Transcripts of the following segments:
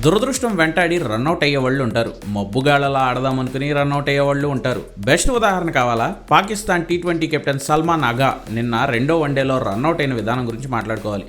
దురదృష్టం వెంటాడి రన్అట్ అయ్యే వాళ్ళు ఉంటారు. మబ్బుగాళ్ళలా ఆడదామనుకుని రన్అట్ అయ్యే వాళ్ళు ఉంటారు. బెస్ట్ ఉదాహరణ కావాలా? పాకిస్తాన్ టీ20 కెప్టెన్ సల్మాన్ అగా నిన్న రెండో వన్డేలో రన్అట్ అయిన విధానం గురించి మాట్లాడుకోవాలి.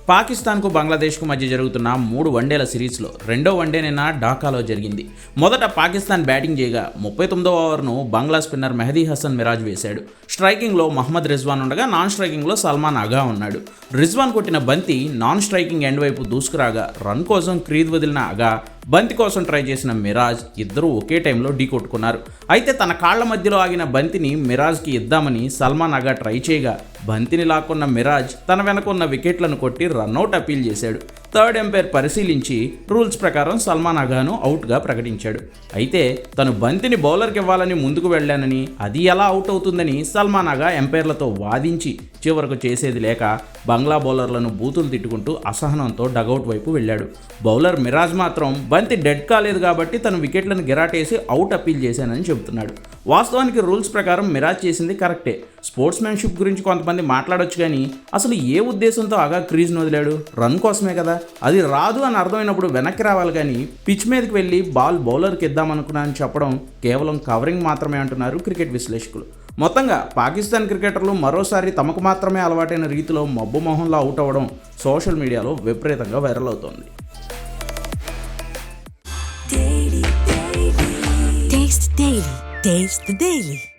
పాకిస్తాన్కు బంగ్లాదేశ్కు మధ్య జరుగుతున్న 3 వన్డేల సిరీస్లో రెండో వన్డే నిన్న ఢాకాలో జరిగింది. మొదట పాకిస్తాన్ బ్యాటింగ్ చేయగా 39వ ఓవర్ను బంగ్లా స్పిన్నర్ మెహదీ హసన్ మిరాజ్ వేశాడు. స్ట్రైకింగ్లో మహమ్మద్ రిజ్వాన్ ఉండగా నాన్ స్ట్రైకింగ్లో సల్మాన్ అగా ఉన్నాడు. రిజ్వాన్ కొట్టిన బంతి నాన్ స్ట్రైకింగ్ ఎండ్ వైపు దూసుకురాగా రన్ కోసం క్రీజ్ వదిలిన అగా బంతి కోసం ట్రై చేసిన మిరాజ్ ఇద్దరూ ఒకే టైంలో ఢీ కొట్టుకున్నారు. అయితే తన కాళ్ల మధ్యలో ఆగిన బంతిని మిరాజ్కి ఇద్దామని సల్మాన్ అగా ట్రై చేయగా బంతిని లాక్కున్న మిరాజ్ తన వెనకున్న వికెట్లను కొట్టి రన్అట్ అపీల్ చేశాడు. థర్డ్ ఎంపైర్ పరిశీలించి రూల్స్ ప్రకారం సల్మాన్ అగాను అవుట్గా ప్రకటించాడు. అయితే తను బంతిని బౌలర్కి ఇవ్వాలని ముందుకు వెళ్ళానని, అది ఎలా అవుట్ అవుతుందని సల్మాన్ అగా ఎంపైర్లతో వాదించి చివరకు చేసేది లేక బంగ్లా బౌలర్లను బూతులు తిట్టుకుంటూ అసహనంతో డగౌట్ వైపు వెళ్ళాడు. బౌలర్ మిరాజ్ మాత్రం బంతి డెడ్ కాలేదు కాబట్టి తను వికెట్లను గిరాటేసి అవుట్ అపీల్ చేశానని చెబుతున్నాడు. వాస్తవానికి రూల్స్ ప్రకారం మిరాజ్ చేసింది కరెక్టే. స్పోర్ట్స్మెన్షిప్ గురించి కొంతమంది మాట్లాడొచ్చు కానీ అసలు ఏ ఉద్దేశంతో అగా క్రీజ్ను వదిలాడు? రన్ కోసమే కదా. అది రాదు అని అర్థమైనప్పుడు వెనక్కి రావాలి కానీ పిచ్ మీదకి వెళ్ళి బాల్ బౌలర్కి ఇద్దామనుకున్నానని చెప్పడం కేవలం కవరింగ్ మాత్రమే అంటున్నారు క్రికెట్ విశ్లేషకులు. మొత్తంగా పాకిస్తాన్ క్రికెటర్లు మరోసారి తమకు మాత్రమే అలవాటైన రీతిలో మబ్బు మొహంలో అవుట్ అవ్వడం సోషల్ మీడియాలో విపరీతంగా వైరల్ అవుతోంది. Taste the Daily.